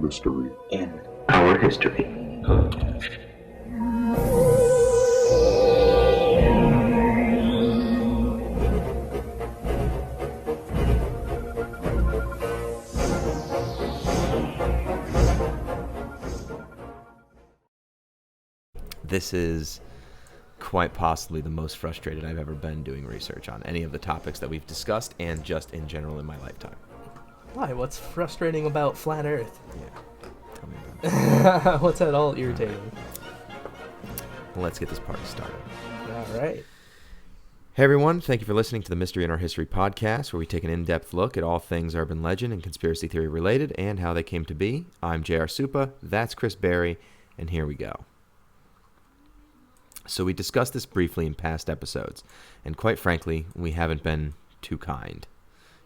mystery in our history. This is quite possibly the most frustrated I've ever been doing research on any of the topics that we've discussed and just in general in my lifetime. Why? What's frustrating about flat Earth? Yeah, tell me about it. What's that all irritating? Well, let's get this party started. All right. Hey everyone, thank you for listening to the Mystery in Our History podcast, where we take an in-depth look at all things urban legend and conspiracy theory related and how they came to be. I'm J.R. Supa, that's Chris Berry, and here we go. So we discussed this briefly in past episodes, and quite frankly, we haven't been too kind.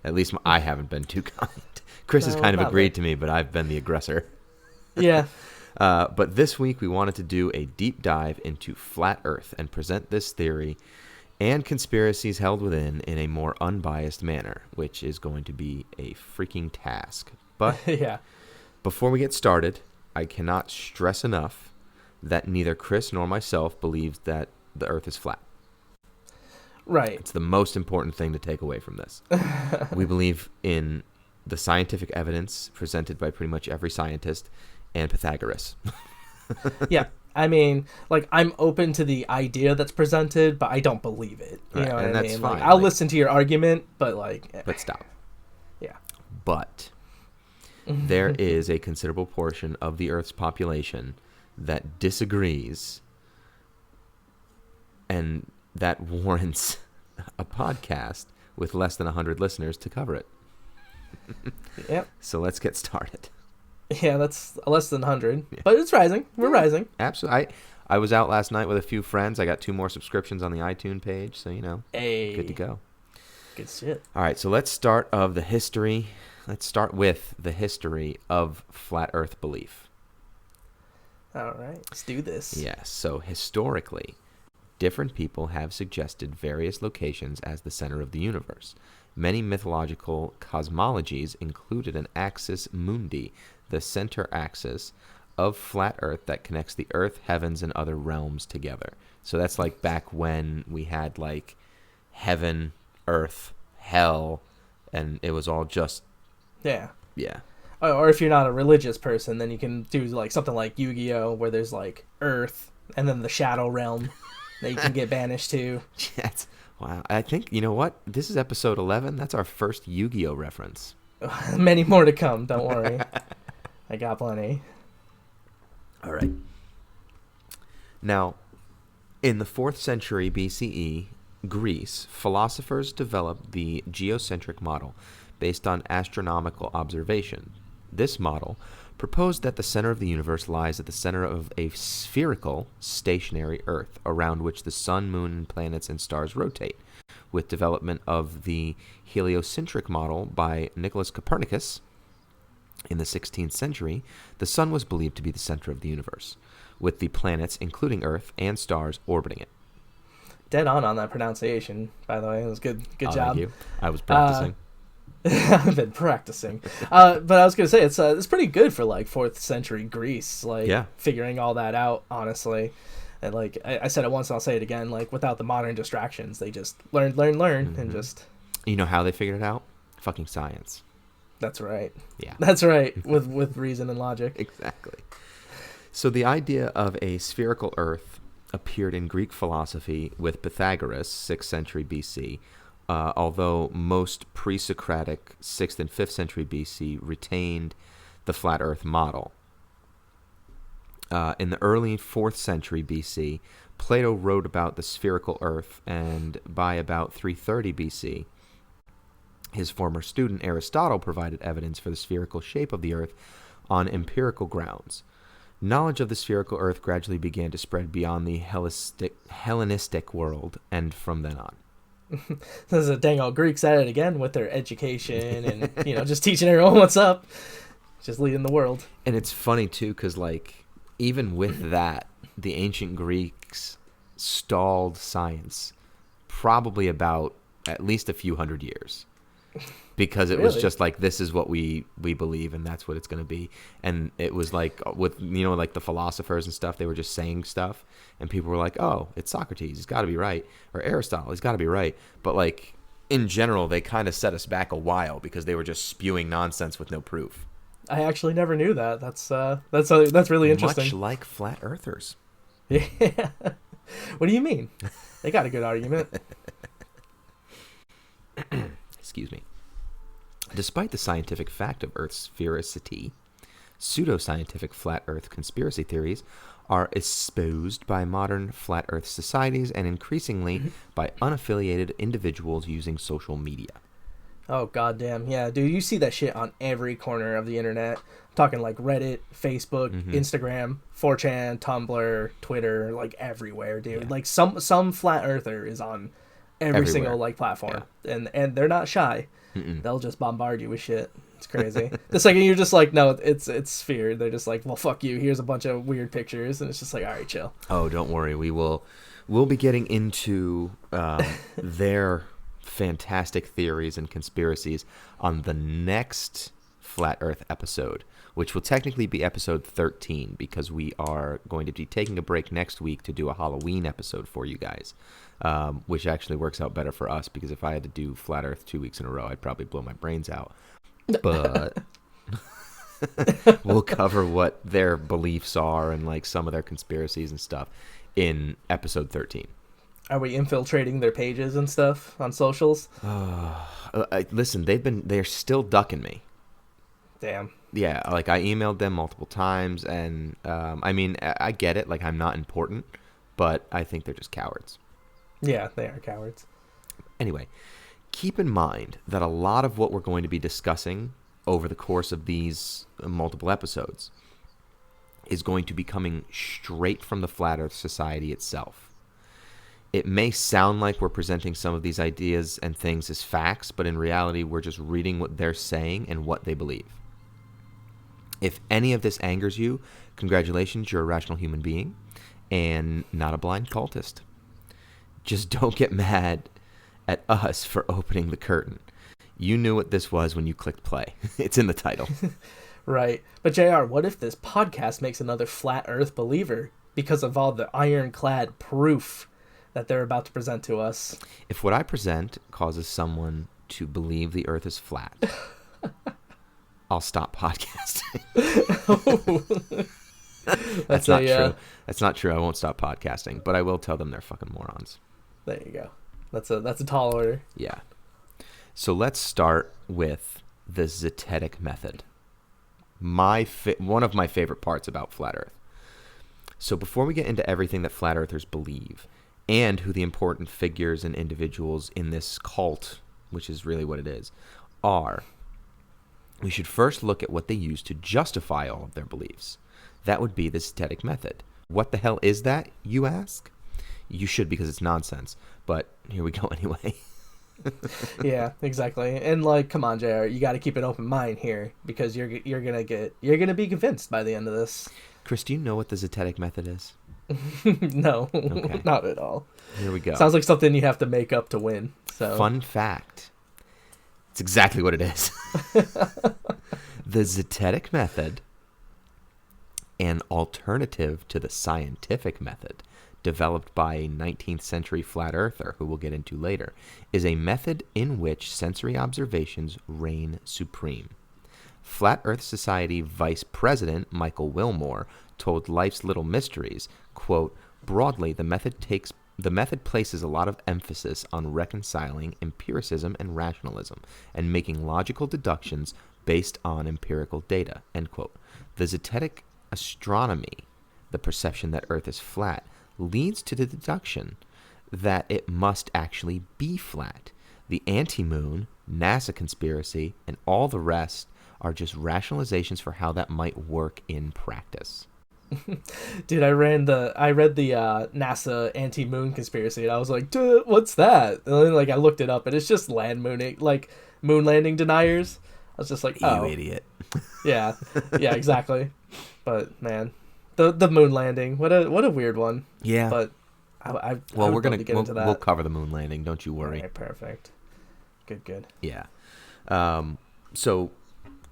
At least I haven't been too kind. Chris has kind of agreed to me, but I've been the aggressor. Yeah. But this week we wanted to do a deep dive into flat Earth and present this theory and conspiracies held within in a more unbiased manner, which is going to be a freaking task. But Yeah. Before we get started, I cannot stress enough that neither Chris nor myself believes that the Earth is flat. Right. It's the most important thing to take away from this. We believe in the scientific evidence presented by pretty much every scientist and Pythagoras. Yeah. I mean, like, I'm open to the idea that's presented, but I don't believe it. You know what and I that's mean? fine. Like, I'll listen to your argument, but like... But stop. Yeah. But there is a considerable portion of the Earth's population that disagrees, and that warrants a podcast with less than 100 listeners to cover it. Yep. So let's get started. Yeah, that's less than 100, but it's rising. We're rising. Absolutely. I was out last night with a few friends. I got 2 more subscriptions on the iTunes page, so, you know, Hey. good to go. Good shit. All right, so let's start with the history of flat Earth belief. All right, let's do this. Yes, so historically, different people have suggested various locations as the center of the universe. Many mythological cosmologies included an axis mundi, the center axis of flat Earth that connects the Earth, heavens, and other realms together. So that's like back when we had like heaven, earth, hell, and it was all just... Yeah. Yeah. Or if you're not a religious person, then you can do like something like Yu-Gi-Oh, where there's like Earth and then the Shadow Realm that you can get banished to. Yes. Wow. I think, you know what? This is episode 11. That's our first Yu-Gi-Oh reference. Many more to come. Don't worry. I got plenty. All right. Now, in the 4th century BCE, Greece, philosophers developed the geocentric model based on astronomical observation. This model proposed that the center of the universe lies at the center of a spherical, stationary Earth, around which the sun, moon, planets, and stars rotate. With development of the heliocentric model by Nicholas Copernicus in the 16th century, the sun was believed to be the center of the universe, with the planets, including Earth and stars, orbiting it. Dead on that pronunciation, by the way. It was good job. Thank you. I was practicing. I've been practicing. But I was going to say, it's pretty good for, like, 4th century Greece, like, figuring all that out, honestly. And, like, I said it once and I'll say it again, like, without the modern distractions, they just learn, and just... You know how they figured it out? Fucking science. That's right. Yeah. That's right, with reason and logic. Exactly. So the idea of a spherical Earth appeared in Greek philosophy with Pythagoras, 6th century BC, although most pre-Socratic 6th and 5th century BC retained the flat Earth model. In the early 4th century BC, Plato wrote about the spherical Earth, and by about 330 BC, his former student Aristotle provided evidence for the spherical shape of the Earth on empirical grounds. Knowledge of the spherical Earth gradually began to spread beyond the Hellenistic world, and from then on. Those dang old Greeks at it again with their education and, you know, just teaching everyone what's up. Just leading the world. And it's funny, too, because, like, even with that, the ancient Greeks stalled science probably about at least a few hundred years. because it Really? was just like, this is what we believe, and that's what it's going to be. And it was like with, like the philosophers and stuff, they were just saying stuff, and people were like, oh, it's Socrates, he's got to be right, or Aristotle, he's got to be right. But like in general, they kind of set us back a while because they were just spewing nonsense with no proof. I actually never knew that. That's really interesting. Much like flat earthers. Yeah. What do you mean? They got a good argument. Excuse me. Despite the scientific fact of Earth's sphericity, pseudoscientific flat Earth conspiracy theories are espoused by modern flat Earth societies and increasingly by unaffiliated individuals using social media. Oh, goddamn. Yeah, dude, you see that shit on every corner of the internet. I'm talking like Reddit, Facebook, Instagram, 4chan, Tumblr, Twitter, like everywhere, dude. Yeah. Like some flat earther is on every single like platform. Yeah. And they're not shy. They'll just bombard you with shit. It's crazy. The second you're just like, no, it's sphere, they're just like, well, fuck you. Here's a bunch of weird pictures, and it's just like, all right, chill. Oh, don't worry. We'll be getting into their fantastic theories and conspiracies on the next Flat Earth episode, which will technically be episode 13, because we are going to be taking a break next week to do a Halloween episode for you guys. Which actually works out better for us, because if I had to do Flat Earth 2 weeks in a row, I'd probably blow my brains out. But we'll cover what their beliefs are and like some of their conspiracies and stuff in episode 13. Are we infiltrating their pages and stuff on socials? Listen, they're still ducking me. Damn. Yeah, like I emailed them multiple times, and I mean, I get it, like I'm not important, but I think they're just cowards. Yeah, they are cowards. Anyway, keep in mind that a lot of what we're going to be discussing over the course of these multiple episodes is going to be coming straight from the Flat Earth Society itself. It may sound like we're presenting some of these ideas and things as facts, but in reality, we're just reading what they're saying and what they believe. If any of this angers you, congratulations, you're a rational human being and not a blind cultist. Just don't get mad at us for opening the curtain. You knew what this was when you clicked play. It's in the title. Right. But JR, what if this podcast makes another flat earth believer because of all the ironclad proof that they're about to present to us? If what I present causes someone to believe the earth is flat, I'll stop podcasting. That's not true. That's not true. I won't stop podcasting, but I will tell them they're fucking morons. There you go. That's a tall order. Yeah. So let's start with the Zetetic method. One of my favorite parts about Flat Earth. So before we get into everything that Flat Earthers believe and who the important figures and individuals in this cult, which is really what it is, are, we should first look at what they use to justify all of their beliefs. That would be the Zetetic method. What the hell is that, you ask? You should, because it's nonsense. But here we go anyway. Yeah, exactly. And like, come on, JR, you got to keep an open mind here, because you're gonna be convinced by the end of this. Chris, do you know what the Zetetic method is? No, Okay. Not at all. Here we go. Sounds like something you have to make up to win. So Fun fact. It's exactly what it is. The Zetetic method, an alternative to the scientific method, developed by a 19th century flat earther who we'll get into later, is a method in which sensory observations reign supreme. Flat Earth Society Vice President Michael Wilmore told Life's Little Mysteries, quote, broadly, the method places a lot of emphasis on reconciling empiricism and rationalism and making logical deductions based on empirical data, end quote. The Zetetic astronomy, the perception that Earth is flat, leads to the deduction that it must actually be flat. The anti-moon, NASA conspiracy, and all the rest are just rationalizations for how that might work in practice. Dude, I read the NASA anti-moon conspiracy, and I was like, dude, what's that? And then like I looked it up, and it's just moon landing deniers. I was just like, oh, You idiot. yeah, exactly. But man, the moon landing, what a weird one. Yeah. But Well, we'll cover the moon landing. Don't you worry. All right, perfect. Good. Yeah. So,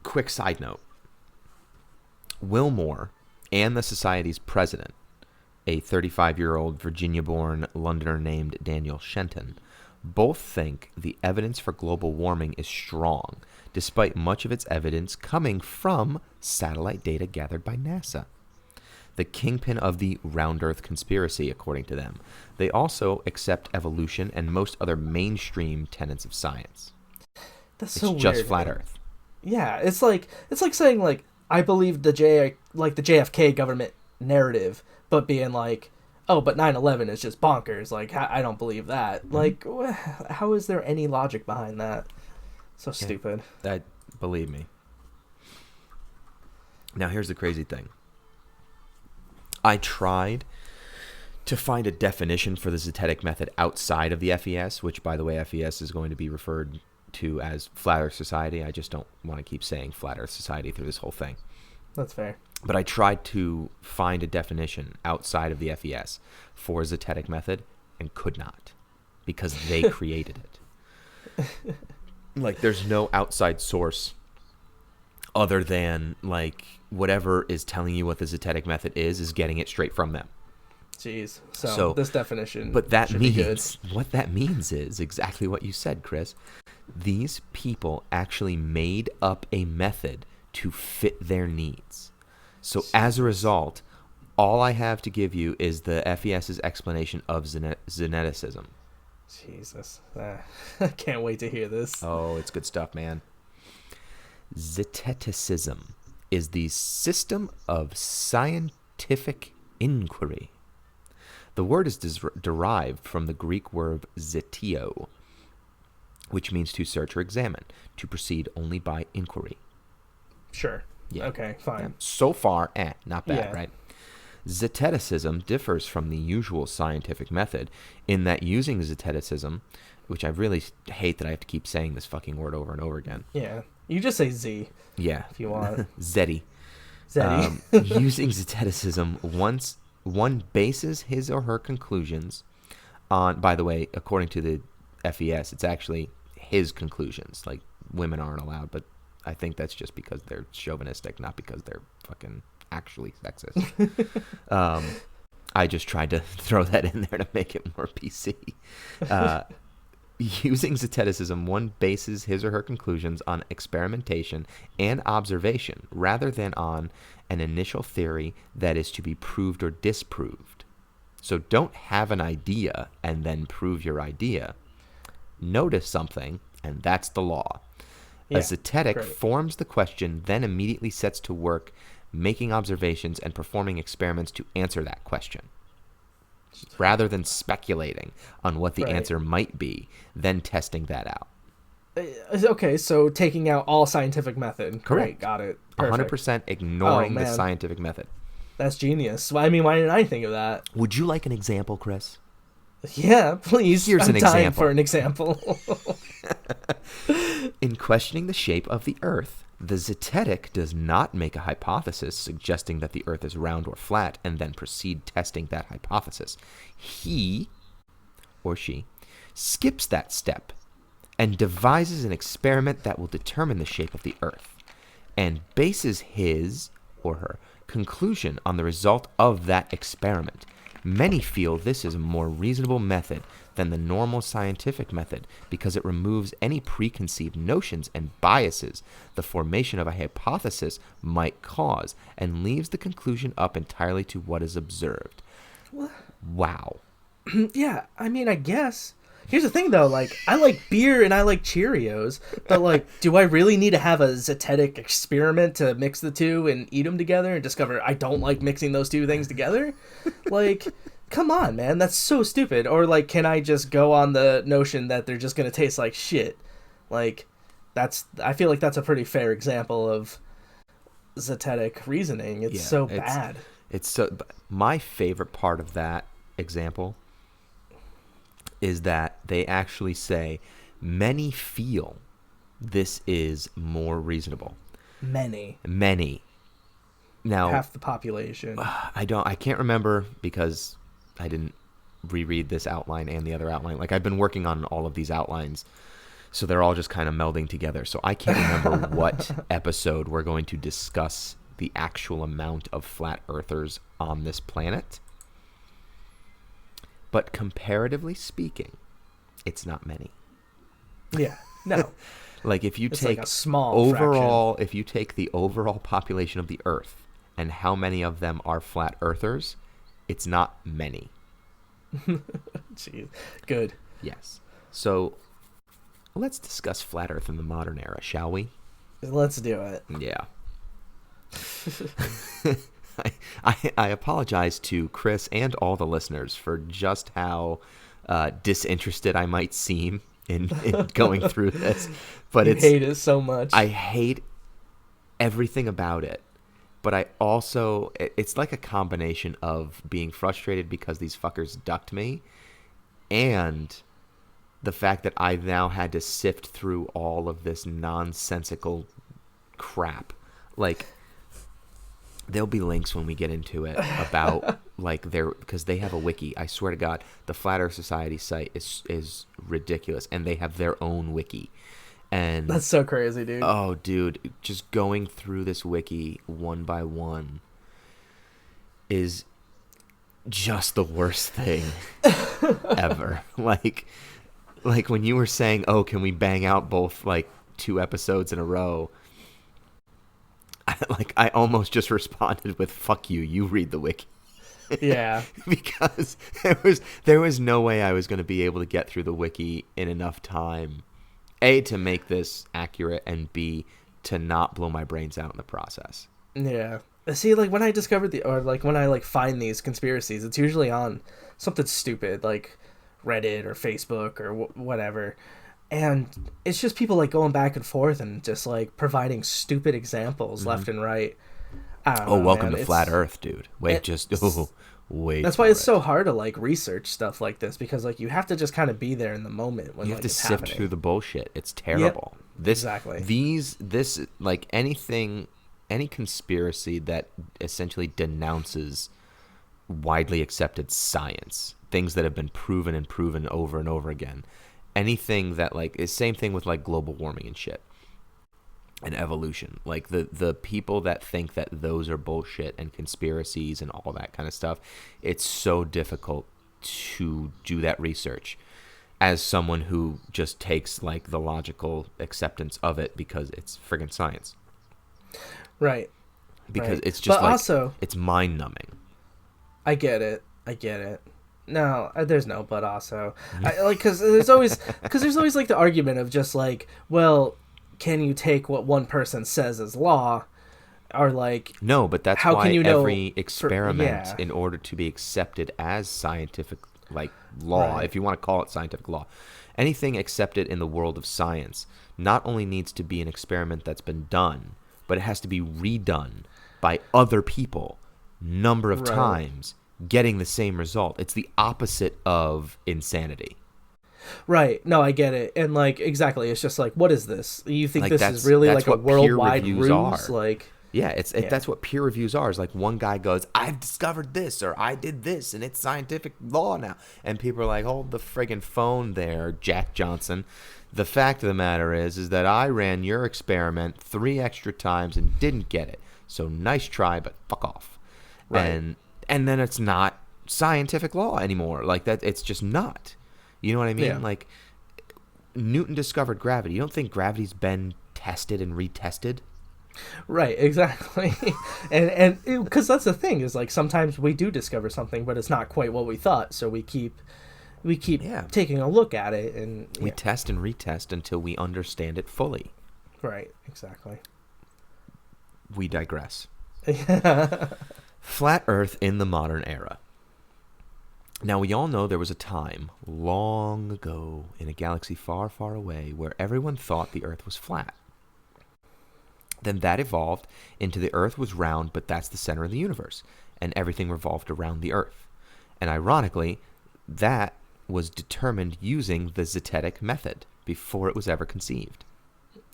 quick side note. Wilmore and the Society's president, a 35-year-old Virginia-born Londoner named Daniel Shenton, both think the evidence for global warming is strong, despite much of its evidence coming from satellite data gathered by NASA. The kingpin of the round Earth conspiracy, according to them. They also accept evolution and most other mainstream tenets of science. That's so weird. It's just flat Earth. Yeah, it's like saying like I believe the JFK government narrative, but being like, oh, but 9/11 is just bonkers. Like I don't believe that. Like, how is there any logic behind that? So stupid. That, believe me. Now here's the crazy thing. I tried to find a definition for the zetetic method outside of the FES, which, by the way, FES is going to be referred to as Flat Earth Society. I just don't want to keep saying Flat Earth Society through this whole thing. That's fair. But I tried to find a definition outside of the FES for zetetic method and could not, because they created it. Like, there's no outside source other than, like, whatever is telling you what the zetetic method is getting it straight from them. Jeez. So this definition but that should means, be good. what that means is exactly what you said, Chris. These people actually made up a method to fit their needs. So as a result, all I have to give you is the FES's explanation of geneticism. Jesus. I can't wait to hear this. Oh, it's good stuff, man. Zeticism is the system of scientific inquiry. The word is derived from the Greek word zetio, which means to search or examine, to proceed only by inquiry. Sure. Yeah. Okay, fine. Yeah. So far, not bad, Yeah. right? Zeticism differs from the usual scientific method in that using zeticism, which I really hate that I have to keep saying this fucking word over and over again. Yeah. You just say Z. Yeah. If you want. Zeti. Using zeticism, one bases his or her conclusions on, by the way, according to the FES, it's actually his conclusions. Like, women aren't allowed, but I think that's just because they're chauvinistic, not because they're fucking actually sexist. I just tried to throw that in there to make it more PC. Using zeticism, one bases his or her conclusions on experimentation and observation rather than on an initial theory that is to be proved or disproved. So don't have an idea and then prove your idea. Notice something, and that's the law. Yeah, a zetetic great. forms the question, then immediately sets to work making observations and performing experiments to answer that question, rather than speculating on what the Right. answer might be, then testing that out. Okay, so taking out all scientific method. Correct. Great, got it. Perfect. 100% ignoring the man. scientific method. That's genius. I mean, why didn't I think of that? Would you like an example, Chris? Yeah, please. Here's I'm an dying example. for an example. In questioning the shape of the Earth, the zetetic does not make a hypothesis suggesting that the Earth is round or flat and then proceed testing that hypothesis. He or she skips that step and devises an experiment that will determine the shape of the Earth and bases his or her conclusion on the result of that experiment. Many feel this is a more reasonable method than the normal scientific method because it removes any preconceived notions and biases the formation of a hypothesis might cause and leaves the conclusion up entirely to what is observed. Wow. Yeah, I mean, I guess. Here's the thing, though. Like, I like beer and I like Cheerios, but, like, do I really need to have a zetetic experiment to mix the two and eat them together and discover I don't like mixing those two things together? Like, come on, man. That's so stupid. Or, like, can I just go on the notion that they're just going to taste like shit? Like, I feel like that's a pretty fair example of zetetic reasoning. It's so bad. My favorite part of that example is that they actually say many feel this is more reasonable. Many. Now, half the population. I can't remember because I didn't reread this outline and the other outline. Like, I've been working on all of these outlines So they're all just kind of melding together. So I can't remember what episode we're going to discuss the actual amount of flat earthers on this planet. But comparatively speaking, it's not many. Yeah. No. Like if you it's take like a small overall, fraction. if you take the overall population of the Earth and how many of them are flat earthers, it's not many. Jeez. Good. Yes. So let's discuss flat Earth in the modern era, shall we? Let's do it. Yeah. I apologize to Chris and all the listeners for just how disinterested I might seem in going through this, but I hate it so much. I hate everything about it, but I also it's like a combination of being frustrated because these fuckers ducked me, and the fact that I now had to sift through all of this nonsensical crap. Like, there'll be links when we get into it about like because they have a wiki. I swear to God, the Flat Earth Society site is ridiculous, and they have their own wiki. And that's so crazy, dude. Oh, dude, just going through this wiki one by one is just the worst thing ever. Like when you were saying, "Oh, can we bang out both like 2 episodes in a row?" I almost just responded with "fuck you, you read the wiki." Yeah. Because there was no way I was going to be able to get through the wiki in enough time, A, to make this accurate, and B, to not blow my brains out in the process. Yeah. See, like when I discovered when I find these conspiracies, it's usually on something stupid like Reddit or Facebook or whatever. And it's just people like going back and forth and just like providing stupid examples left and right. I don't know, welcome man. to Flat Earth, dude. Wait. That's why it's so hard to like research stuff like this, because like you have to just kind of be there in the moment when you have to it's sift happening. through the bullshit. It's terrible. Yep, exactly. This like any conspiracy that essentially denounces widely accepted science, things that have been proven over and over again. Anything that like is same thing with like global warming and shit and evolution. Like the people that think that those are bullshit and conspiracies and all that kind of stuff, it's so difficult to do that research as someone who just takes like the logical acceptance of it because it's friggin' science. Right. Because it's just but also, it's mind numbing. I get it. No, there's no but also. Because there's always like the argument of just like, well, can you take what one person says as law, or like no, but that's how why can you every experiment, in order to be accepted as scientific like law, if you want to call it scientific law, anything accepted in the world of science not only needs to be an experiment that's been done, but it has to be redone by other people number of times, getting the same result. It's the opposite of insanity. Right. No, I get it. And like exactly, it's just like, what is this? You think like this is really like a worldwide ruse? Are. Like that's what peer reviews are. Is like one guy goes, "I've discovered this," or "I did this," and it's scientific law now. And people are like, "Hold the friggin' phone there, Jack Johnson. The fact of the matter is that I ran your experiment 3 extra times and didn't get it. So nice try, but fuck off." Right. And then it's not scientific law anymore. Like that, it's just not. You know what I mean? Yeah. Like Newton discovered gravity. You don't think gravity's been tested and retested? Right, exactly. and because that's the thing, is like sometimes we do discover something, but it's not quite what we thought. So we keep taking a look at it, and we test and retest until we understand it fully. Right, exactly. We digress. Flat Earth in the modern era. Now, we all know there was a time long ago in a galaxy far, far away where everyone thought the Earth was flat. Then that evolved into the Earth was round, but that's the center of the universe, and everything revolved around the Earth. And ironically, that was determined using the Zetetic method before it was ever conceived.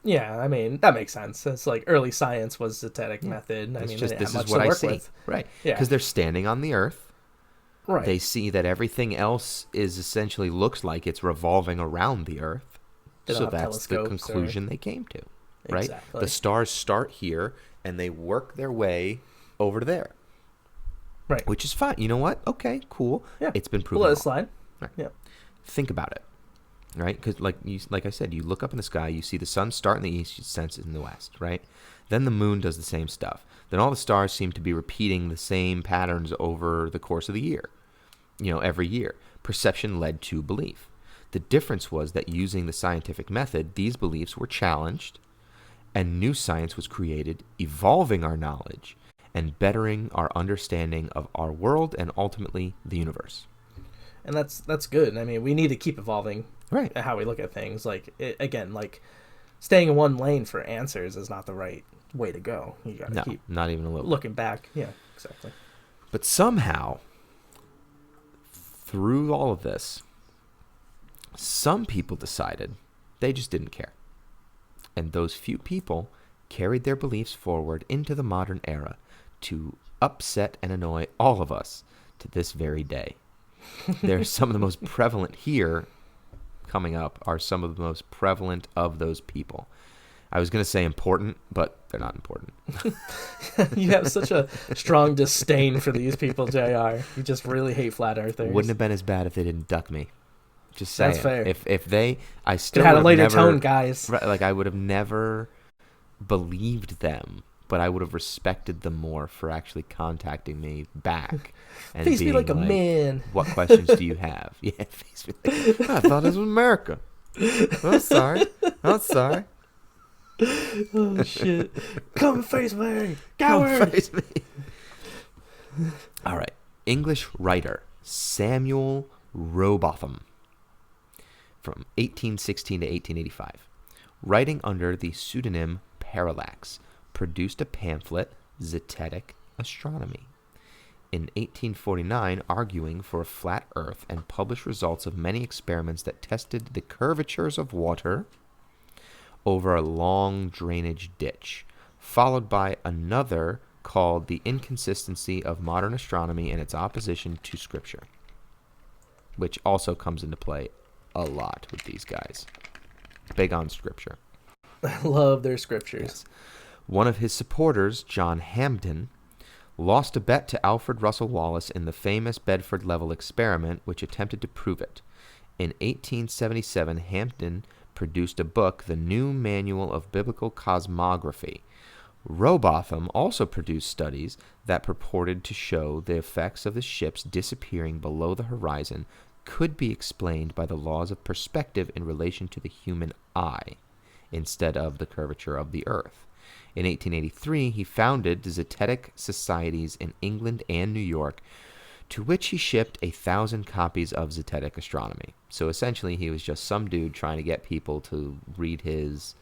Yeah, I mean, that makes sense. It's like early science was Zetetic method. I mean, just, this is what I see. With. Right. Yeah. Because they're standing on the Earth. Right. They see that everything else is essentially looks like it's revolving around the Earth. They don't So have that's the telescopes conclusion they came to, right? Exactly. The stars start here and they work their way over to there. Right. Which is fine. You know what? Okay, cool. Yeah. It's been proven We'll let it wrong. slide. Right. Yeah. Think about it, right? Because like I said, you look up in the sky, you see the sun start in the east, it sets in the west, right? Then the moon does the same stuff. Then all the stars seem to be repeating the same patterns over the course of the year, every year. Perception led to belief. The difference was that using the scientific method, these beliefs were challenged, and new science was created, evolving our knowledge and bettering our understanding of our world and ultimately the universe. And that's good. I mean, we need to keep evolving Right. how we look at things. Like, again, like staying in one lane for answers is not the right way to go. You got to keep not even a little looking back. Yeah, exactly. But somehow, through all of this, some people decided they just didn't care. And those few people carried their beliefs forward into the modern era to upset and annoy all of us to this very day. They're some of the most prevalent here, coming up, are some of the most prevalent of those people. I was going to say important, but they're not important. You have such a strong disdain for these people, JR. You just really hate flat earthers. Wouldn't have been as bad if they didn't duck me. Just saying. That's fair. If they, I still could have had a would have later never, tone, guys. Right, like I would have never believed them, but I would have respected them more for actually contacting me back and Face me being like a man. What questions do you have? Yeah, face me like, I thought this was America. I'm sorry. Oh shit! Come face me, coward! Come face me. All right. English writer Samuel Rowbotham, from 1816 to 1885, writing under the pseudonym Parallax, produced a pamphlet, Zetetic Astronomy. In 1849, arguing for a flat Earth, and published results of many experiments that tested the curvatures of water over a long drainage ditch, followed by another called The Inconsistency of Modern Astronomy and Its Opposition to Scripture, which also comes into play a lot with these guys. Big on Scripture. I love their scriptures. Yes. One of his supporters, John Hampden, lost a bet to Alfred Russel Wallace in the famous Bedford Level experiment, which attempted to prove it. In 1877, Hampden produced a book, The New Manual of Biblical Cosmography. Rowbotham also produced studies that purported to show the effects of the ships disappearing below the horizon could be explained by the laws of perspective in relation to the human eye, instead of the curvature of the Earth. In 1883, he founded Zetetic Societies in England and New York, to which he shipped 1,000 copies of Zetetic Astronomy. So essentially, he was just some dude trying to get people to read his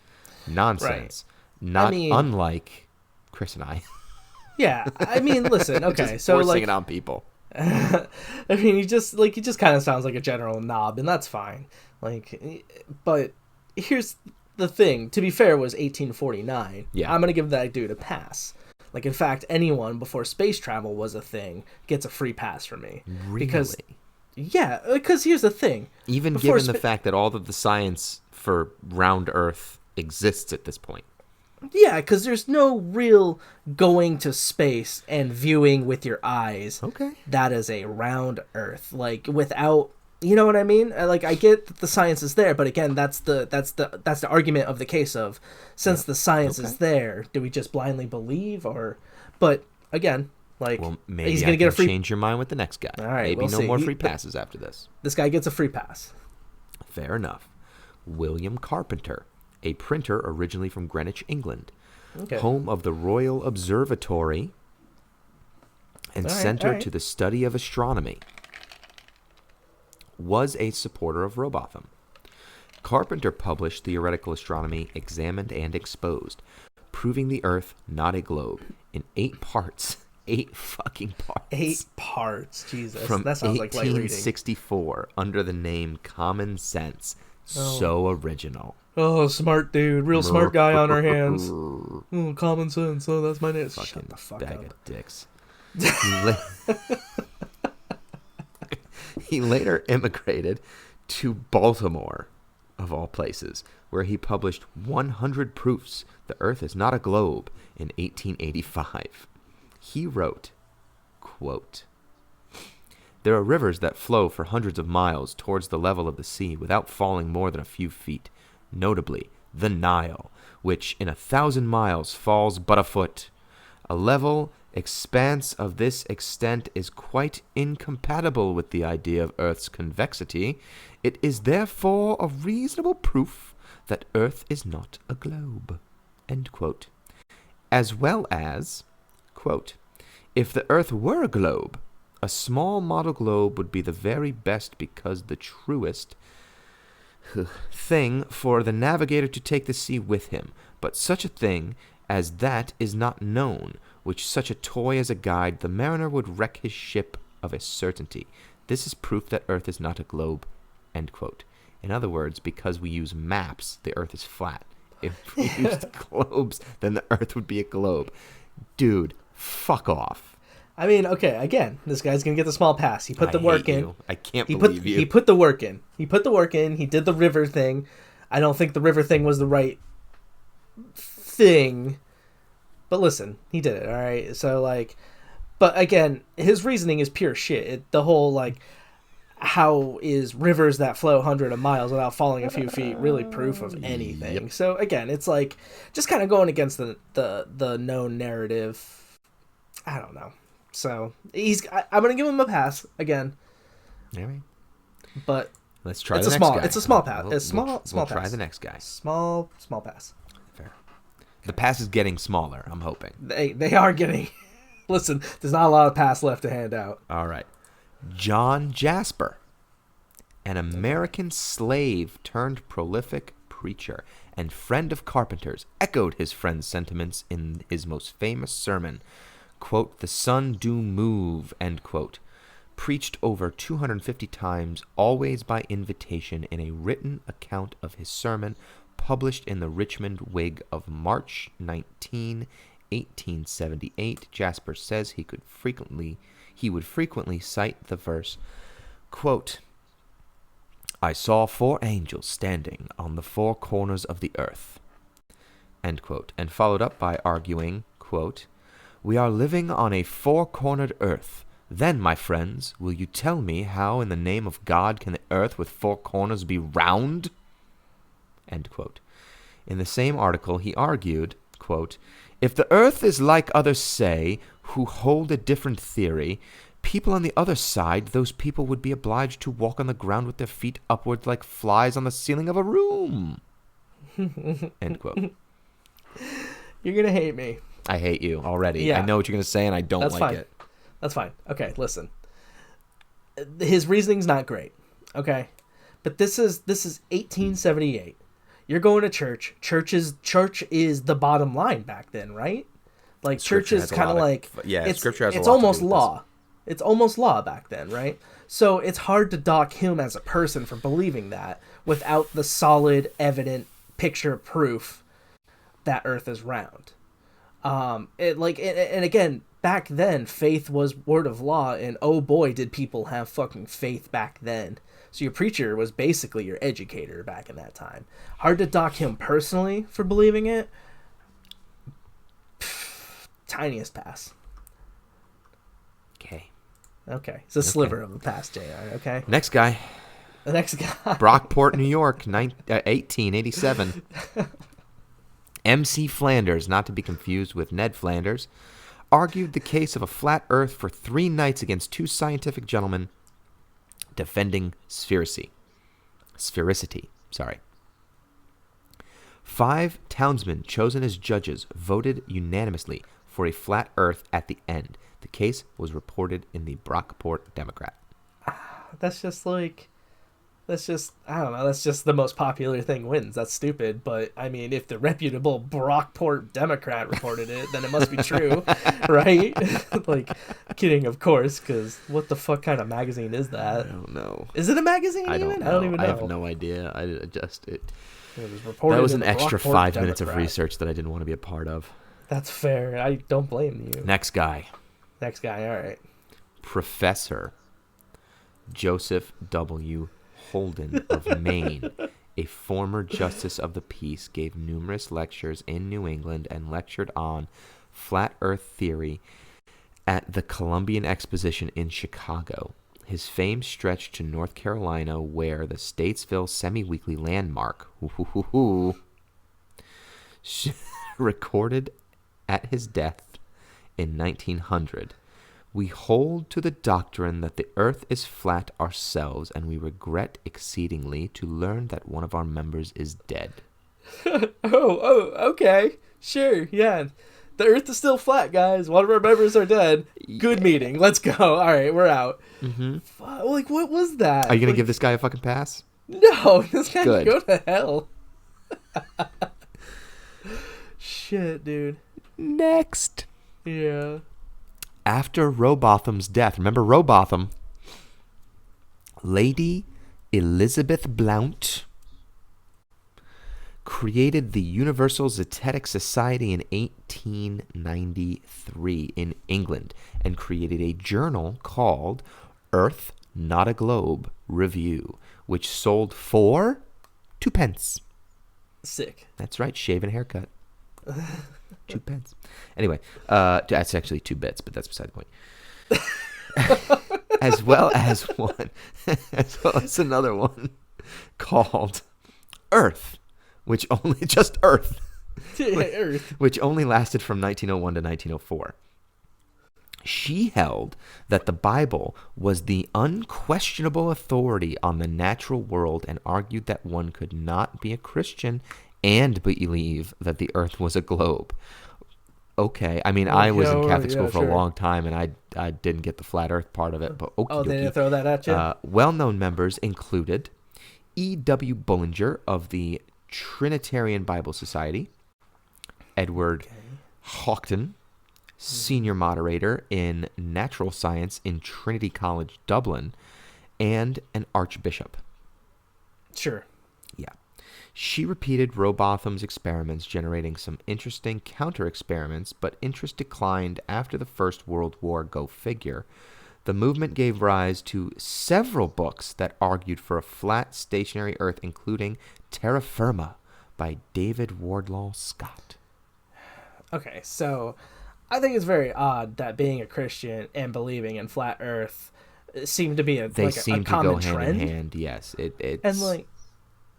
nonsense. Right. Unlike Chris and I. Yeah, I mean, listen, okay, just so forcing it on people. I mean, he just kind of sounds like a general knob, and that's fine. But here's the thing. To be fair, it was 1849. Yeah. I'm gonna give that dude a pass. In fact, anyone before space travel was a thing gets a free pass from me. Really? Because here's the thing. Even given the fact that all of the science for round Earth exists at this point. Yeah, because there's no real going to space and viewing with your eyes. Okay. That is a round Earth. Without, you know what I mean? I get that the science is there, but again, that's the argument of the case of, since the science is there, do we just blindly believe or? But again, maybe he's gonna get a free. Change your mind with the next guy. All right, maybe we'll no see. more free passes after this. This guy gets a free pass. Fair enough. William Carpenter, a printer originally from Greenwich, England, home of the Royal Observatory and center to the study of astronomy, was a supporter of Rowbotham. Carpenter published Theoretical Astronomy Examined and Exposed, proving the Earth not a globe, in 8 parts. 8 fucking parts. 8 parts, Jesus. From that sounds like light reading. 1864, under the name Common Sense. So original. Oh, smart dude. Real smart guy on our hands. Oh, common sense. Oh, that's my name. Fucking Shut the fuck bag up. of dicks. He later immigrated to Baltimore, of all places, where he published 100 proofs the Earth is not a globe in 1885. He wrote, quote, "There are rivers that flow for hundreds of miles towards the level of the sea without falling more than a few feet, notably the Nile, which in 1,000 miles falls but a foot. A level expanse of this extent is quite incompatible with the idea of Earth's convexity. It is therefore a reasonable proof that Earth is not a globe." End quote. As well as, quote, "If the Earth were a globe, a small model globe would be the very best because the truest thing for the navigator to take the sea with him. But such a thing as that is not known, which such a toy as a guide, the mariner would wreck his ship of a certainty. This is proof that Earth is not a globe." End quote. In other words, because we use maps, the Earth is flat. If we used globes, then the Earth would be a globe. Dude, fuck off. I mean, okay, again, this guy's going to get the small pass. He put the work in. I can't believe you. He put the work in. He put the work in. He did the river thing. I don't think the river thing was the right thing. But listen, he did it, all right? So, like, but again, his reasoning is pure shit. The whole, like, how is rivers that flow hundreds of miles without falling a few feet really proof of anything? Yep. So, again, it's like just kind of going against the known narrative. I don't know. So I'm gonna give him a pass again. All right. But let's try it's the a next small. guy. It's a small pass. It's small pass. Try the next guy. Small pass. Fair. The pass is getting smaller. I'm hoping. They are getting. Listen, there's not a lot of pass left to hand out. All right. John Jasper, an American slave turned prolific preacher and friend of carpenters, echoed his friend's sentiments in his most famous sermon, quote, "The sun do move," end quote, preached over 250 times, always by invitation, in a written account of his sermon published in the Richmond Whig of March 19, 1878. Jasper says he would frequently cite the verse, quote, "I saw 4 angels standing on the 4 corners of the earth," end quote, and followed up by arguing, quote, "We are living on a 4-cornered earth. Then, my friends, will you tell me how in the name of God can the earth with 4 corners be round?" End quote. In the same article, he argued, quote, "If the earth is like others say, who hold a different theory, people on the other side, those people would be obliged to walk on the ground with their feet upwards like flies on the ceiling of a room." End quote. You're going to hate me. I hate you already. Yeah. I know what you're going to say, and I don't That's like fine. it. That's fine. Okay, listen. His reasoning's not great. Okay? But this is 1878. You're going to church. Church is the bottom line back then, right? Like Scripture church is kind of like Scripture has it's a lot almost to do with law. It's almost law back then, right? So it's hard to dock him as a person for believing that without the solid, evident picture proof that Earth is round. And again, back then, faith was word of law, and oh boy, did people have fucking faith back then. So your preacher was basically your educator back in that time. Hard to dock him personally for believing it. Tiniest pass. Okay. It's a sliver of a pass, JR, okay? Next guy. The next guy. Brockport, New York, 1887. M.C. Flanders, not to be confused with Ned Flanders, argued the case of a flat earth for 3 nights against 2 scientific gentlemen defending sphericity. 5 townsmen chosen as judges voted unanimously for a flat earth at the end. The case was reported in the Brockport Democrat. That's just I don't know, that's just the most popular thing wins. That's stupid, but I mean, if the reputable Brockport Democrat reported it, then it must be true, right? Like, kidding, of course, because what the fuck kind of magazine is that? I don't know. Is it a magazine I don't even? know. I don't even know. I have no idea. It was reported that was in an the extra Brockport 5 minutes of Democrat. research that I didn't want to be a part of. That's fair. I don't blame you. Next guy. All right. Professor Joseph W. Holden of Maine, a former justice of the peace, gave numerous lectures in New England and lectured on flat earth theory at the Columbian Exposition in Chicago. His fame stretched to North Carolina, where the Statesville semi-weekly landmark recorded at his death in 1900. We hold to the doctrine that the earth is flat ourselves, and we regret exceedingly to learn that one of our members is dead. Okay. Sure, yeah. The earth is still flat, guys. One of our members are dead. Good meeting. Let's go. All right, we're out. Mm-hmm. Like, what was that? Are you going to give this guy a fucking pass? No, this guy Good. can go to hell. Shit, dude. Next. Yeah. After Rowbotham's death, remember Rowbotham? Lady Elizabeth Blount created the Universal Zetetic Society in 1893 in England and created a journal called Earth, Not a Globe Review, which sold for 2 pence. Sick. That's right, shave and haircut. 2 pence. Anyway, that's actually 2 bits, but that's beside the point. as well as another one called Earth, which only just Earth, Earth, which only lasted from 1901 to 1904. She held that the Bible was the unquestionable authority on the natural world and argued that one could not be a Christian and believe that the earth was a globe. Okay, I mean, I was in Catholic school for a long time, and I didn't get the flat earth part of it, but okay. Oh, they didn't throw that at you? Well-known members included E.W. Bullinger of the Trinitarian Bible Society, Edward Houghton, senior moderator in natural science in Trinity College, Dublin, and an archbishop. Sure. Yeah. She repeated Rowbotham's experiments, generating some interesting counter-experiments, but interest declined after the First World War, go figure. The movement gave rise to several books that argued for a flat, stationary Earth, including Terra Firma by David Wardlaw Scott. Okay, so I think it's very odd that being a Christian and believing in flat Earth seem to be a common trend. They seem to go hand in hand, yes. It's... And like,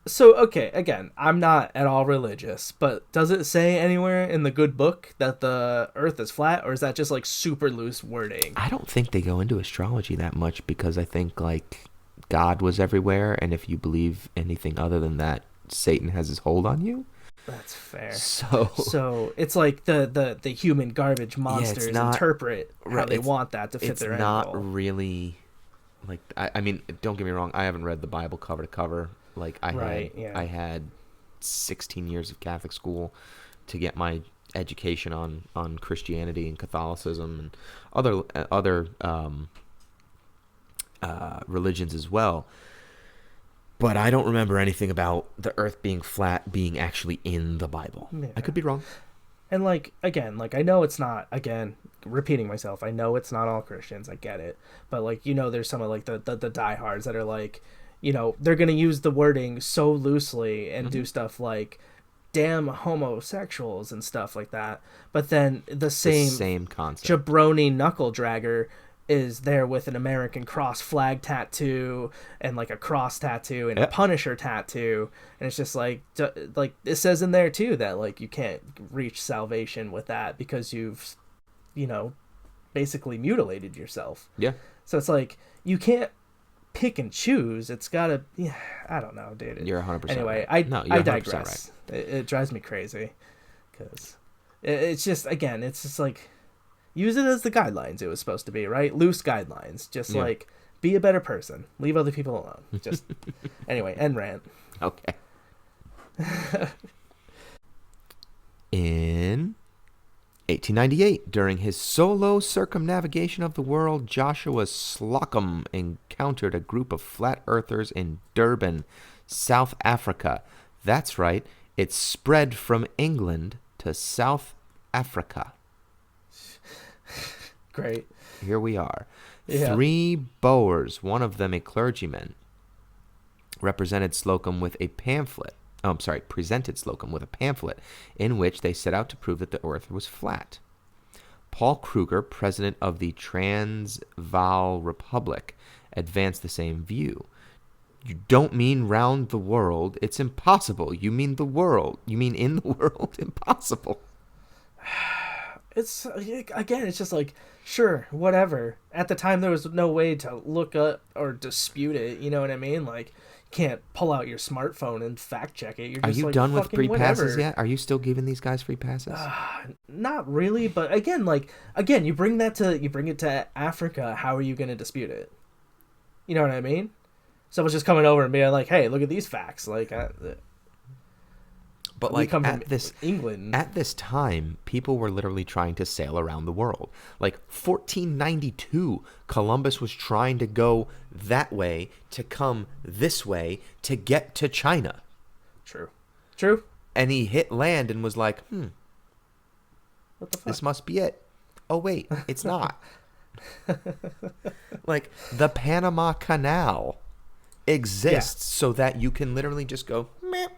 so, okay, again, I'm not at all religious, but does it say anywhere in the good book that the earth is flat, or is that just like super loose wording? I don't think they go into astrology that much, because I think like God was everywhere, and if you believe anything other than that, Satan has his hold on you. That's fair. So it's like the human garbage monsters interpret how they want that to fit their end goal. It's not really like, I mean, don't get me wrong, I haven't read the Bible cover to cover. Like I had 16 years of Catholic school to get my education on Christianity and Catholicism and other religions as well. But I don't remember anything about the earth being flat being actually in the Bible. Yeah. I could be wrong. And like, again, like I know it's not, again, repeating myself, I know it's not all Christians, I get it. But like, you know, there's some of like the diehards that are like, you know, they're going to use the wording so loosely and do stuff like damn homosexuals and stuff like that. But then the same concept. Jabroni knuckle dragger is there with an American cross flag tattoo and like a cross tattoo and a Punisher tattoo. And it's just like it says in there too that like you can't reach salvation with that because you've, you know, basically mutilated yourself. Yeah. So it's like you can't pick and choose. It's gotta, I don't know, dude. You're 100% anyway, right. I digress. Right. It drives me crazy because it's just, again, it's just like, use it as the guidelines it was supposed to be, right? Loose guidelines. Just like, be a better person. Leave other people alone. Just, anyway, end rant. Okay. In 1898, during his solo circumnavigation of the world, Joshua Slocum encountered a group of flat earthers in Durban, South Africa. That's right, it spread from England to South Africa. Great. Here we are. Yeah. 3 Boers, one of them a clergyman, presented Slocum with a pamphlet in which they set out to prove that the Earth was flat. Paul Kruger, president of the Transvaal Republic, advanced the same view. You don't mean round the world. It's impossible. You mean the world. You mean in the world? Impossible. It's, again, it's just like, sure, whatever. At the time, there was no way to look up or dispute it. You know what I mean? Like, you can't pull out your smartphone and fact check it. You're just Are you like, done with free whatever. passes yet? Are you still giving these guys free passes? Not really, but again, you bring it to Africa. How are you going to dispute it? You know what I mean? Someone's just coming over and being like, "Hey, look at these facts." But like England. At this time, people were literally trying to sail around the world. Like 1492, Columbus was trying to go that way to come this way to get to China. True. And he hit land and was like, What the fuck? This must be it. Oh wait, it's not. Like the Panama Canal exists so that you can literally just go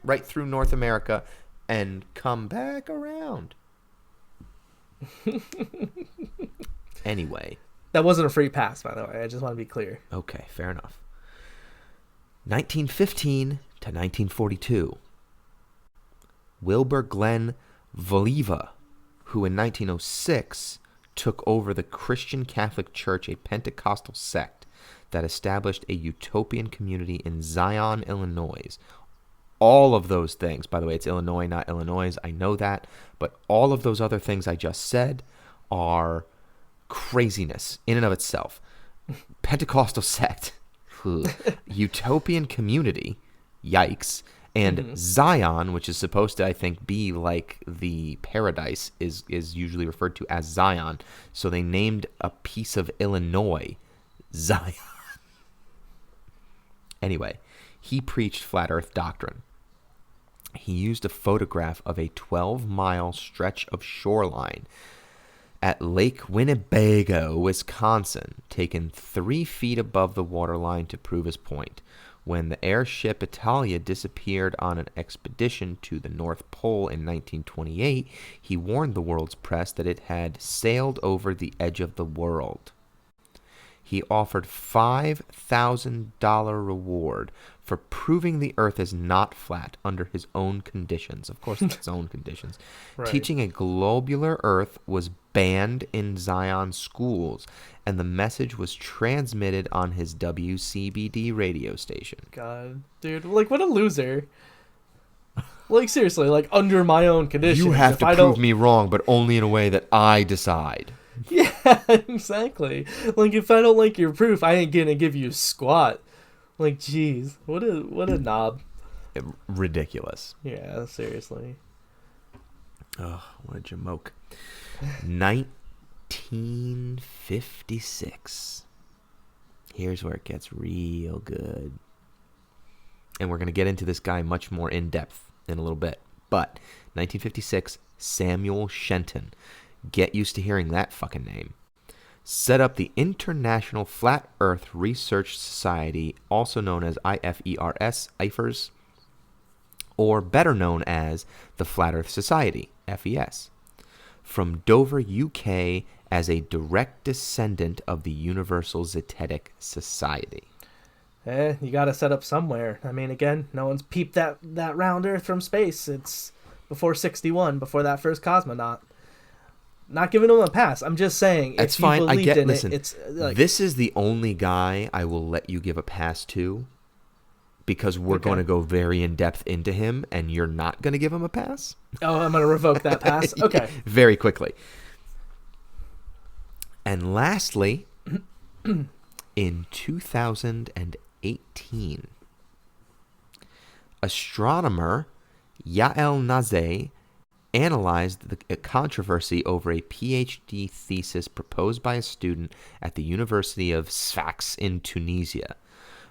right through North America and come back around. Anyway. That wasn't a free pass, by the way. I just want to be clear. Okay, fair enough. 1915 to 1942. Wilbur Glenn Voliva, who in 1906 took over the Christian Catholic Church, a Pentecostal sect that established a utopian community in Zion, Illinois. All of those things, by the way, it's Illinois, not Illinois, I know that, but all of those other things I just said are craziness in and of itself. Pentecostal sect, utopian community, yikes, and Zion, which is supposed to, I think, be like the paradise, is usually referred to as Zion, so they named a piece of Illinois Zion. Anyway, he preached flat earth doctrine. He used a photograph of a 12-mile stretch of shoreline at Lake Winnebago, Wisconsin, taken 3 feet above the waterline to prove his point. When the airship Italia disappeared on an expedition to the North Pole in 1928, he warned the world's press that it had sailed over the edge of the world. He offered $5,000 reward for proving the earth is not flat under his own conditions. Of course, it's its own conditions. Right. Teaching a globular earth was banned in Zion schools, and the message was transmitted on his WCBD radio station. God, dude, like, what a loser. Like, seriously, like, under my own conditions. You have to prove me wrong, but only in a way that I decide. Yeah, exactly. Like, if I don't like your proof, I ain't gonna give you squat. Like, jeez, what a knob. Ridiculous. Yeah, seriously. Oh, what a jamoke. 1956. Here's where it gets real good. And we're going to get into this guy much more in depth in a little bit. But 1956, Samuel Shenton. Get used to hearing that fucking name. Set up the International Flat Earth Research Society, also known as IFERS, or better known as the Flat Earth Society, FES, from Dover, UK, as a direct descendant of the Universal Zetetic Society. You gotta set up somewhere. I mean, again, no one's peeped that round Earth from space. It's before 61, before that first cosmonaut. Not giving him a pass. I'm just saying. That's fine. I get. Listen, it's like, this is the only guy I will let you give a pass to, because we're going to go very in depth into him, and you're not going to give him a pass. Oh, I'm going to revoke that pass. Okay. Very quickly. And lastly, in 2018, astronomer Yael Nazeh analyzed the controversy over a PhD thesis proposed by a student at the University of Sfax in Tunisia,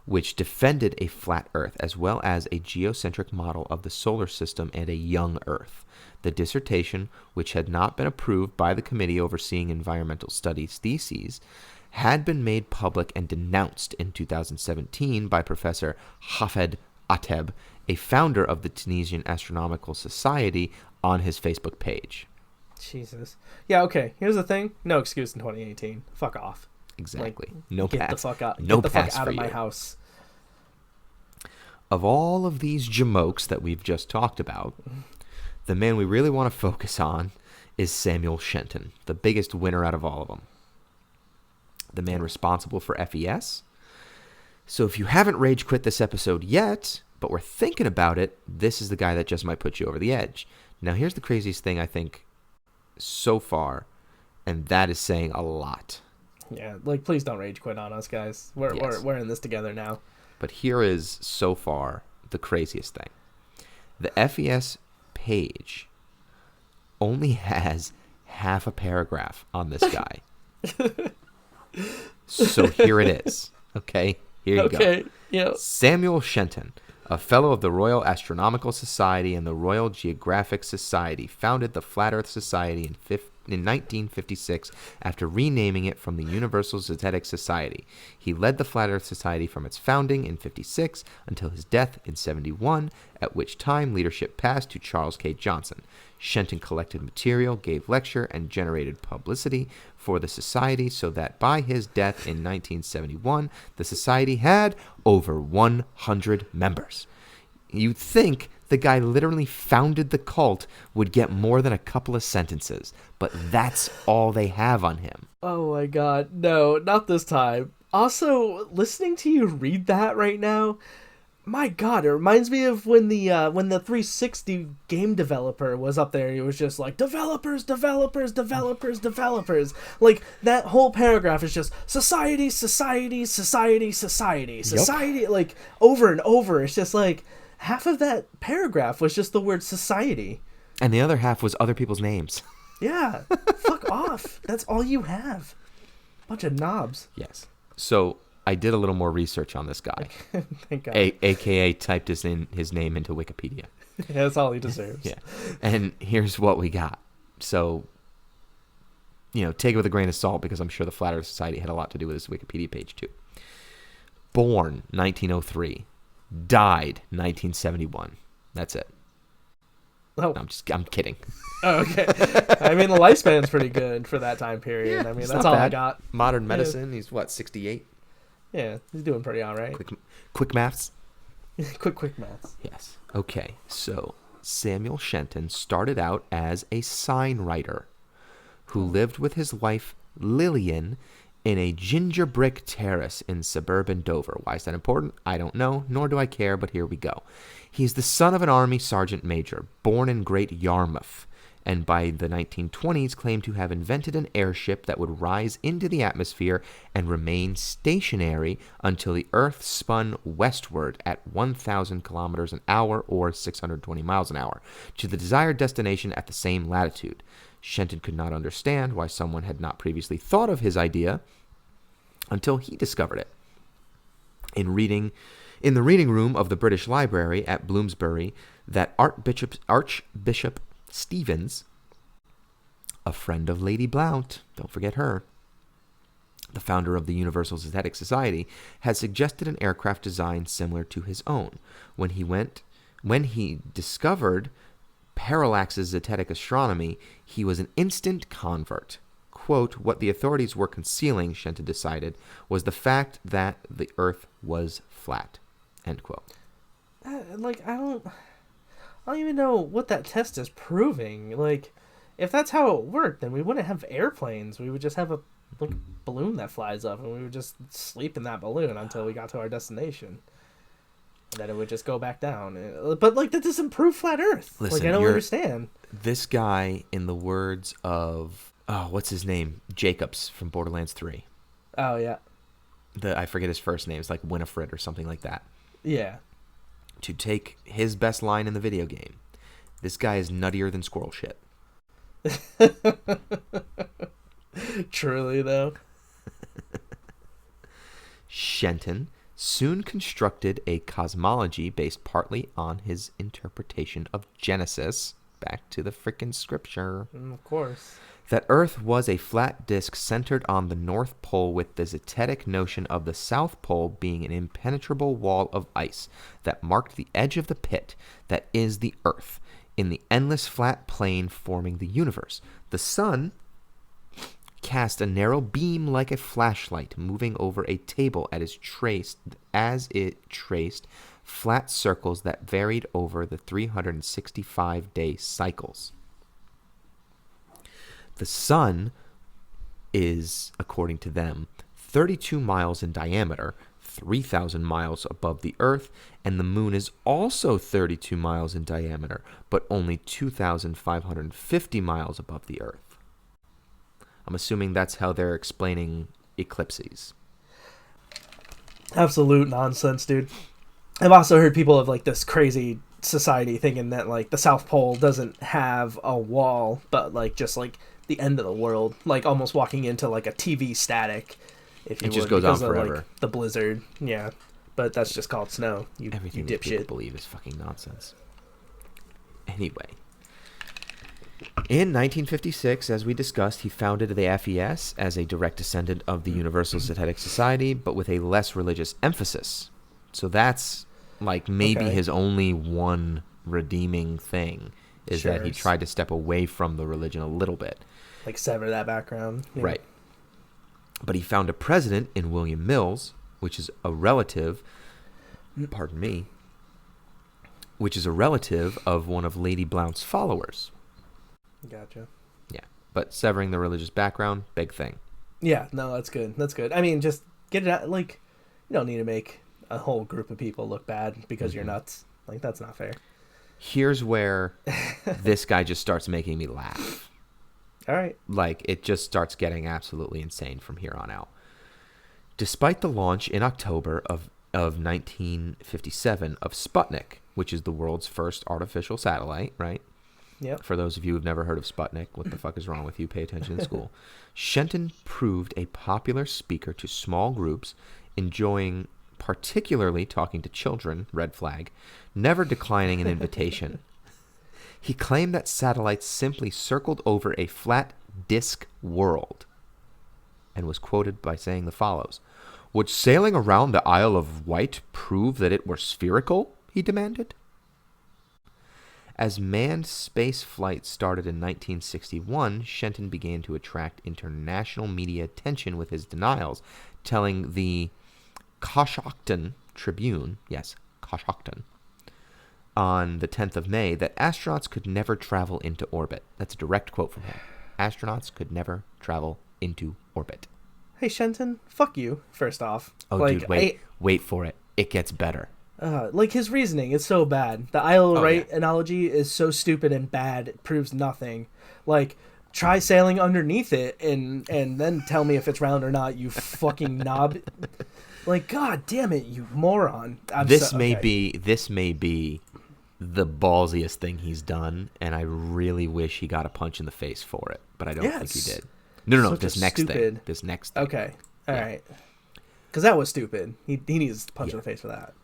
which defended a flat Earth as well as a geocentric model of the solar system and a young Earth. The dissertation, which had not been approved by the committee overseeing environmental studies theses, had been made public and denounced in 2017 by Professor Hafed Ateb, a founder of the Tunisian Astronomical Society, on his Facebook page. Jesus. Yeah, okay. Here's the thing. No excuse in 2018. Fuck off. Exactly. Like, No get pass. the fuck out. No get the pass fuck out for of my you. house. Of all of these jamokes that we've just talked about, the man we really want to focus on is Samuel Shenton, the biggest winner out of all of them. The man responsible for FES. So if you haven't rage quit this episode yet, but we're thinking about it, this is the guy that just might put you over the edge. Now, here's the craziest thing I think so far, and that is saying a lot. Yeah, like, please don't rage quit on us, guys. We're in this together now. But here is, so far, the craziest thing. The FES page only has half a paragraph on this guy. So here it is. Okay, here you go. Okay, yeah. Samuel Shenton, a fellow of the Royal Astronomical Society and the Royal Geographic Society, founded the Flat Earth Society in 1956 after renaming it from the Universal Zetetic Society. He led the Flat Earth Society from its founding in 56 until his death in 71, at which time leadership passed to Charles K. Johnson. Shenton collected material, gave lecture, and generated publicity for the society so that by his death in 1971, the society had over 100 members. You'd think the guy literally founded the cult would get more than a couple of sentences, but that's all they have on him. Oh my god, no, not this time. Also, listening to you read that right now, my god, it reminds me of when the 360 game developer was up there. He was just like, developers. Like, that whole paragraph is just society, Yep. like, over and over. It's just like, half of that paragraph was just the word society. And the other half was other people's names. Yeah, fuck off. That's all you have. Bunch of knobs. Yes. So I did a little more research on this guy. Thank God. AKA typed his name into Wikipedia. Yeah, that's all he deserves. Yeah. And here's what we got. So, take it with a grain of salt because I'm sure the Flat Earth Society had a lot to do with his Wikipedia page too. Born 1903. Died 1971. That's it. Oh. No, I'm kidding. Oh, okay. I mean, the lifespan's pretty good for that time period. Yeah, I mean, it's that's not all I bad. got. Modern medicine, he's what, 68? Yeah, he's doing pretty all right. Quick maths? quick maths. Yes. Okay, so Samuel Shenton started out as a sign writer who lived with his wife Lillian in a ginger brick terrace in suburban Dover. Why is that important? I don't know, nor do I care, but here we go. He's the son of an army sergeant major, born in Great Yarmouth, and by the 1920s claimed to have invented an airship that would rise into the atmosphere and remain stationary until the Earth spun westward at 1,000 kilometers an hour or 620 miles an hour to the desired destination at the same latitude. Shenton could not understand why someone had not previously thought of his idea until he discovered it. In the reading room of the British Library at Bloomsbury, that Archbishop Stevens, a friend of Lady Blount, don't forget her, the founder of the Universal Zetetic Society, had suggested an aircraft design similar to his own. When he discovered Parallax's zetetic astronomy, he was an instant convert. Quote, what the authorities were concealing, Shenton decided, was the fact that the Earth was flat. End quote. I don't even know what that test is proving. Like, if that's how it worked, then we wouldn't have airplanes. We would just have a balloon that flies up, and we would just sleep in that balloon until we got to our destination. And then it would just go back down. But, that doesn't prove flat Earth. Listen, I don't understand. This guy, in the words of, what's his name? Jacobs from Borderlands 3. Oh, yeah. I forget his first name. It's like Winifred or something like that. Yeah. To take his best line in the video game, this guy is nuttier than squirrel shit. Truly, though. Shenton soon constructed a cosmology based partly on his interpretation of Genesis, back to the frickin' scripture, Of course. that Earth was a flat disk centered on the North Pole, with the zetetic notion of the South Pole being an impenetrable wall of ice that marked the edge of the pit that is the Earth, in the endless flat plane forming the universe. The sun cast a narrow beam like a flashlight moving over a table as it traced flat circles that varied over the 365-day cycles. The sun is, according to them, 32 miles in diameter, 3,000 miles above the Earth, and the moon is also 32 miles in diameter, but only 2,550 miles above the Earth. I'm assuming that's how they're explaining eclipses. Absolute nonsense, dude. I've also heard people of like this crazy society thinking that like the South Pole doesn't have a wall, but like just like the end of the world, like almost walking into like a TV static. If you it just goes on of, forever. Like, the blizzard, yeah, but that's just called snow. Everything you that people dipshit. believe is fucking nonsense. Anyway, in 1956, as we discussed, he founded the FES as a direct descendant of the Universal Zetetic Society, but with a less religious emphasis. So that's like maybe his only one redeeming thing is that he tried to step away from the religion a little bit. Like sever that background. Yeah. Right. But he found a president in William Mills, which is a relative, which is a relative of one of Lady Blount's followers. Gotcha. Yeah. But severing the religious background, big thing. Yeah, no, that's good. That's good. I mean, just get it out. Like, you don't need to make a whole group of people look bad because you're nuts. Like, that's not fair. Here's where this guy just starts making me laugh. All right. Like, it just starts getting absolutely insane from here on out. Despite the launch in October of 1957 of Sputnik, which is the world's first artificial satellite, right? Yep. For those of you who've never heard of Sputnik, what the fuck is wrong with you? Pay attention in school. Shenton proved a popular speaker to small groups, enjoying particularly talking to children, red flag, never declining an invitation. He claimed that satellites simply circled over a flat disk world, and was quoted by saying the follows: "Would sailing around the Isle of Wight prove that it were spherical?" he demanded. As manned space flight started in 1961, Shenton began to attract international media attention with his denials, telling the Coshocton Tribune, yes, Coshocton, on the 10th of May that astronauts could never travel into orbit. That's a direct quote from him. Astronauts could never travel into orbit. Hey, Shenton, fuck you, first off. Oh, like, dude, wait for it. It gets better. Like, his reasoning is so bad. The Isle of Wight analogy is so stupid and bad, it proves nothing. Like, try sailing underneath it and then tell me if it's round or not, you fucking knob. Like, god damn it, you moron. This may be the ballsiest thing he's done, and I really wish he got a punch in the face for it, but I don't think he did. No, this next thing. Okay, all right. Because that was stupid. He needs a punch in the face for that.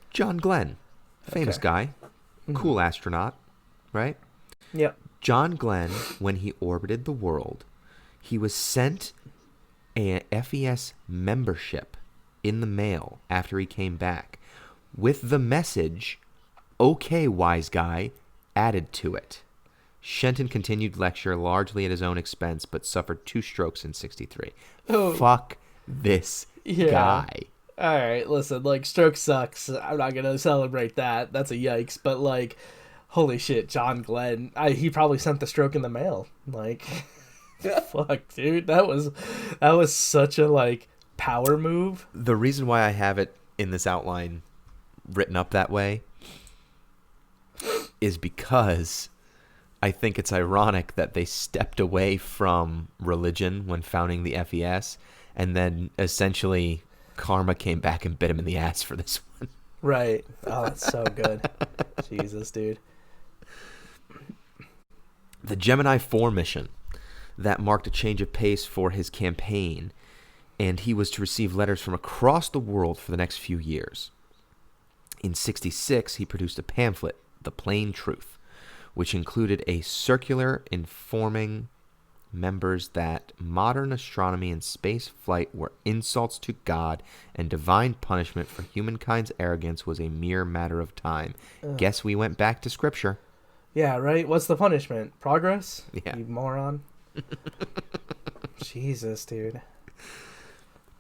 John Glenn, famous guy, cool astronaut, right? Yep. John Glenn, when he orbited the world, he was sent a FES membership in the mail after he came back with the message, "Okay, wise guy," added to it. Shenton continued lecture largely at his own expense, but suffered 2 strokes in 1963. Oh. Fuck this guy. All right, listen, like, stroke sucks. I'm not going to celebrate that. That's a yikes. But, like, holy shit, John Glenn. He probably sent the stroke in the mail. Like, fuck, dude. That was such a, like, power move. The reason why I have it in this outline written up that way is because I think it's ironic that they stepped away from religion when founding the FES, and then essentially karma came back and bit him in the ass for this one. Right. Oh, that's so good. Jesus, dude. The Gemini 4 mission that marked a change of pace for his campaign, and he was to receive letters from across the world for the next few years. In 1966, he produced a pamphlet, The Plain Truth, which included a circular informing members that modern astronomy and space flight were insults to God and divine punishment for humankind's arrogance was a mere matter of time. Guess we went back to scripture. Yeah, right? What's the punishment? Progress? Yeah. You moron. Jesus, dude.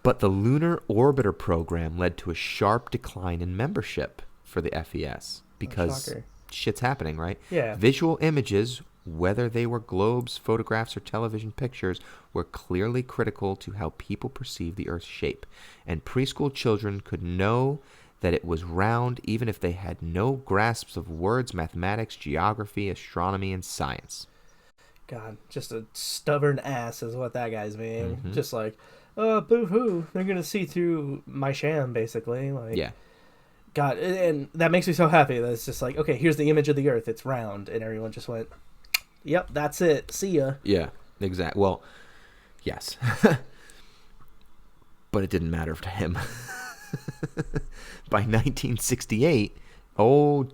But the Lunar Orbiter program led to a sharp decline in membership for the FES because shit's happening, right? Yeah. Visual images, whether they were globes, photographs, or television pictures, were clearly critical to how people perceive the Earth's shape. And preschool children could know that it was round even if they had no grasps of words, mathematics, geography, astronomy, and science. God, just a stubborn ass is what that guy's being. Mm-hmm. Just like, oh, boo-hoo, they're going to see through my sham, basically. Like, yeah. God, and that makes me so happy that it's just like, okay, here's the image of the Earth, it's round, and everyone just went, yep, that's it, see ya. Yeah, exactly. Well, yes. But it didn't matter to him. By 1968,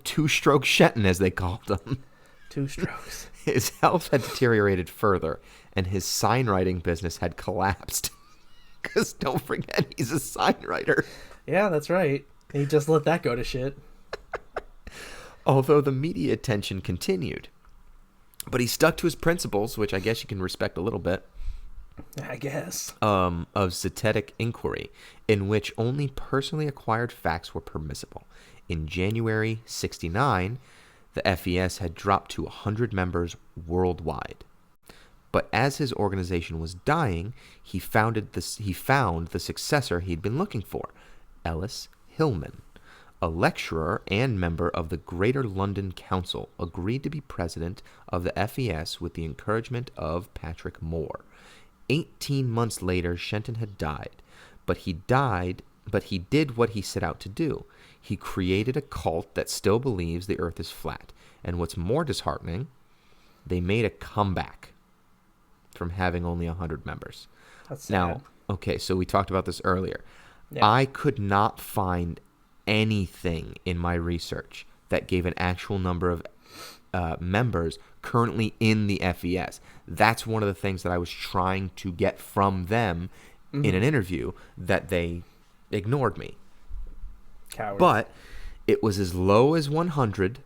two-stroke Shenton, as they called him. Two strokes. His health had deteriorated further, and his sign-writing business had collapsed. Because don't forget, he's a sign writer. Yeah, that's right. He just let that go to shit. Although the media attention continued. But he stuck to his principles, which I guess you can respect a little bit. I guess. Of zetetic inquiry, in which only personally acquired facts were permissible. In January 1969, the FES had dropped to 100 members worldwide. But as his organization was dying, he found the successor he'd been looking for, Ellis Hillman. A lecturer and member of the Greater London Council agreed to be president of the FES with the encouragement of Patrick Moore. 18 months later, Shenton had died, but he did what he set out to do. He created a cult that still believes the Earth is flat. And what's more disheartening, they made a comeback from having only 100 members. That's sad. Now, okay, so we talked about this earlier. Yeah. I could not find anything in my research that gave an actual number of members currently in the FES. That's one of the things that I was trying to get from them in an interview that they ignored me. Cowards. But it was as low as 100,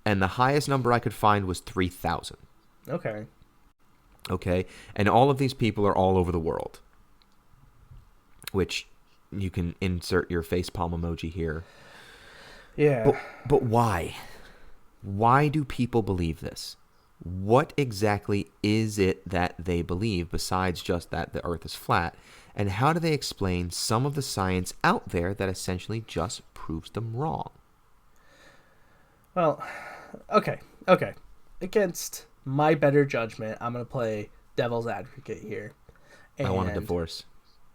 and the highest number I could find was 3,000. Okay? And all of these people are all over the world, which you can insert your facepalm emoji here. Yeah. But why? Why do people believe this? What exactly is it that they believe besides just that the Earth is flat? And how do they explain some of the science out there that essentially just proves them wrong? Well, okay. Against my better judgment, I'm going to play devil's advocate here. I want a divorce.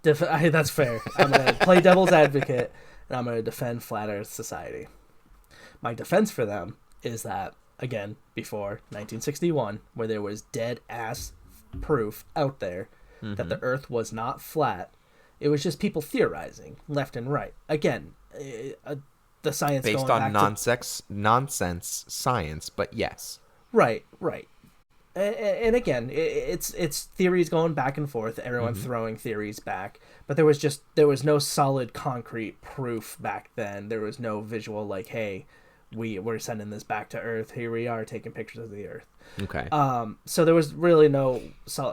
That's fair. I'm going to play devil's advocate, and I'm going to defend Flat Earth Society. My defense for them is that, again, before 1961, where there was dead-ass proof out there that the Earth was not flat, it was just people theorizing left and right. Again, the science based going on back nonsense science, but yes. Right. And again, it's theories going back and forth, everyone throwing theories back, but there was no solid concrete proof back then. There was no visual like, hey, we're sending this back to Earth. Here we are taking pictures of the Earth. Okay. So there was really no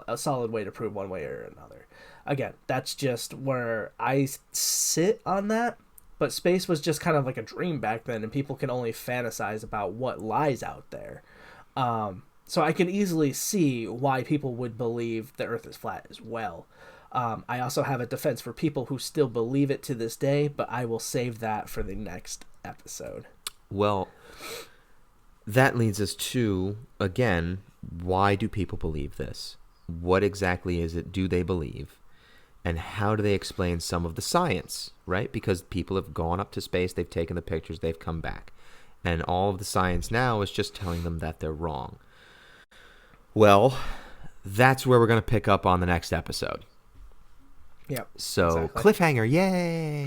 a solid way to prove one way or another. Again, that's just where I sit on that. But space was just kind of like a dream back then, and people can only fantasize about what lies out there. So I can easily see why people would believe the Earth is flat as well. I also have a defense for people who still believe it to this day, but I will save that for the next episode. Well, that leads us to, again, why do people believe this? What exactly is it do they believe? And how do they explain some of the science, right? Because people have gone up to space, they've taken the pictures, they've come back. And all of the science now is just telling them that they're wrong. Well, that's where we're going to pick up on the next episode. Yep. So, exactly. Cliffhanger, yay!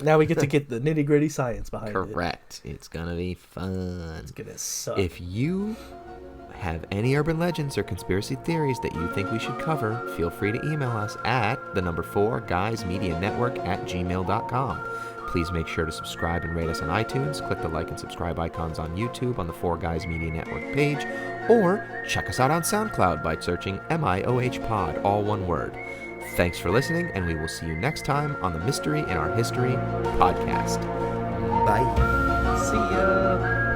Now we get to get the nitty-gritty science behind it. Correct. It's going to be fun. It's going to suck. If you have any urban legends or conspiracy theories that you think we should cover, feel free to email us at 4guysmedianetwork@gmail.com. Please make sure to subscribe and rate us on iTunes. Click the like and subscribe icons on YouTube on the 4 Guys Media Network page, or check us out on SoundCloud by searching MIOH Pod, all one word. Thanks for listening, and we will see you next time on the Mystery in Our History podcast. Bye. See ya.